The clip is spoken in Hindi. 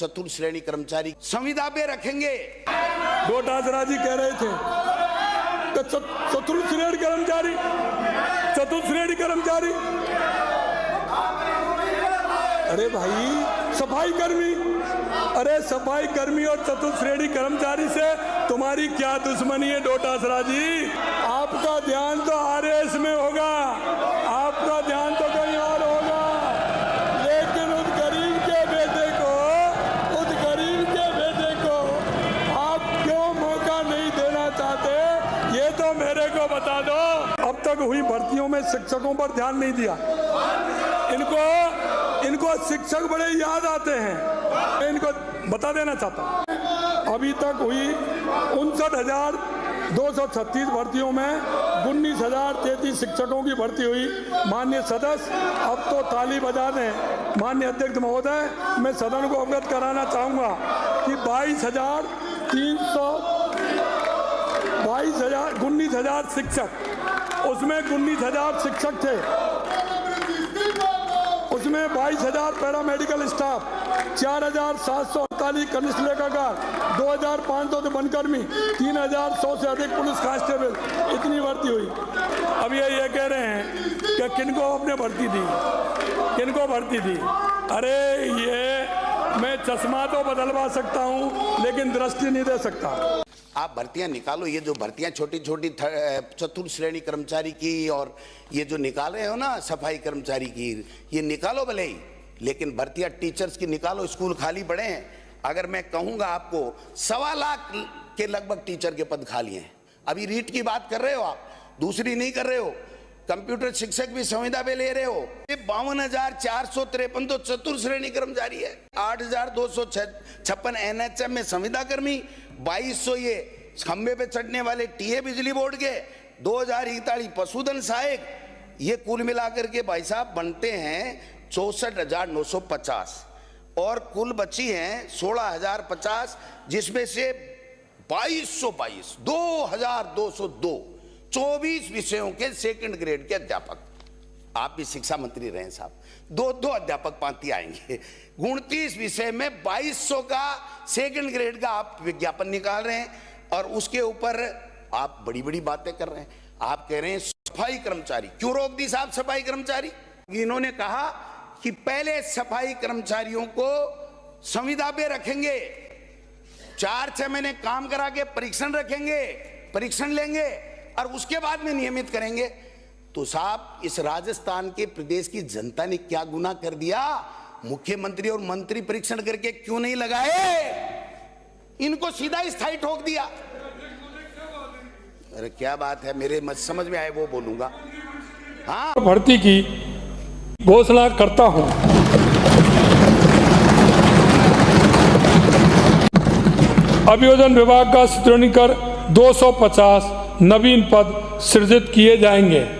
चतुर्थ श्रेणी कर्मचारी संविदा पे रखेंगे। डोटासरा जी कह रहे थे कि चतुर्थ श्रेणी कर्मचारी, अरे भाई सफाई कर्मी और चतुर्थ श्रेणी कर्मचारी से तुम्हारी क्या दुश्मनी है डोटासरा जी? आपका ध्यान तो आरएस में होगा, आपका ध्यान तो कहीं और होगा, लेकिन उस गरीब के बेटे को आप क्यों मौका नहीं देना चाहते, ये तो मेरे को बता दो। अब तक हुई भर्तियों में शिक्षकों पर ध्यान नहीं दिया। इनको शिक्षक बड़े याद आते हैं, मैं इनको बता देना चाहता हूँ। अभी तक हुई 59,236 भर्तियों में 19,033 शिक्षकों की भर्ती हुई। माननीय सदस्य, अब तो ताली बजा दें। माननीय अध्यक्ष महोदय, मैं सदन को अवगत कराना चाहूँगा कि 19,000 शिक्षक, उसमें 19,000 शिक्षक थे, उसमें 22,000 पैरामेडिकल स्टाफ, 4,748 कनिष्ठ लेखाकार, 2,500 वनकर्मी, 3,100 से अधिक पुलिस कांस्टेबल, इतनी भर्ती हुई। अब ये कह रहे हैं कि किनको आपने भर्ती दी, अरे ये मैं चश्मा तो बदलवा सकता हूँ लेकिन दृष्टि नहीं दे सकता। आप भर्तियां निकालो, ये जो भर्तियां छोटी छोटी चतुर्थ श्रेणी कर्मचारी की और ये जो निकाल रहे हो ना सफाई कर्मचारी की, ये निकालो भले ही, लेकिन भर्तियां टीचर्स की निकालो। स्कूल खाली पड़े हैं। अगर मैं कहूंगा आपको 1.25 लाख के लगभग टीचर के पद खाली हैं। अभी रीट की बात कर रहे हो आप, दूसरी नहीं कर रहे हो। कंप्यूटर शिक्षक भी संविदा पे ले रहे हो। 52,453 तो चतुर्थ श्रेणी कर्मचारी है, 8,256 एनएचएम में संविदा कर्मी, 2,200 ये खंबे पे चढ़ने वाले टीए बिजली बोर्ड के, 2,041 पशुधन सहायक, ये कुल मिलाकर के भाई साहब बनते हैं 64,950 और कुल बची हैं 16,050, जिसमें से 2,202 24 विषयों के सेकंड ग्रेड के अध्यापक। आप भी शिक्षा मंत्री रहे साहब, 2 अध्यापक पांति आएंगे। 29 विषय में 2,200 का सेकंड ग्रेड का आप विज्ञापन निकाल रहे हैं और उसके ऊपर आप बड़ी बड़ी बातें कर रहे हैं। आप कह रहे हैं सफाई कर्मचारी, क्यों रोक दी साहब सफाई कर्मचारी? इन्होंने कहा कि पहले सफाई कर्मचारियों को संविदा पे रखेंगे, 4-6 महीने काम करा के परीक्षण लेंगे और उसके बाद में नियमित करेंगे। तो साहब, इस राजस्थान के प्रदेश की जनता ने क्या गुनाह कर दिया? मुख्यमंत्री और मंत्री परीक्षण करके क्यों नहीं लगाए? इनको सीधा स्थायी ठोक दिया। अरे क्या बात है, मेरे समझ में आए वो बोलूंगा। हाँ, भर्ती की घोषणा करता हूं। अभियोजन विभाग का सुदृढ़ीकरण 250 नवीन पद सृजित किए जाएंगे।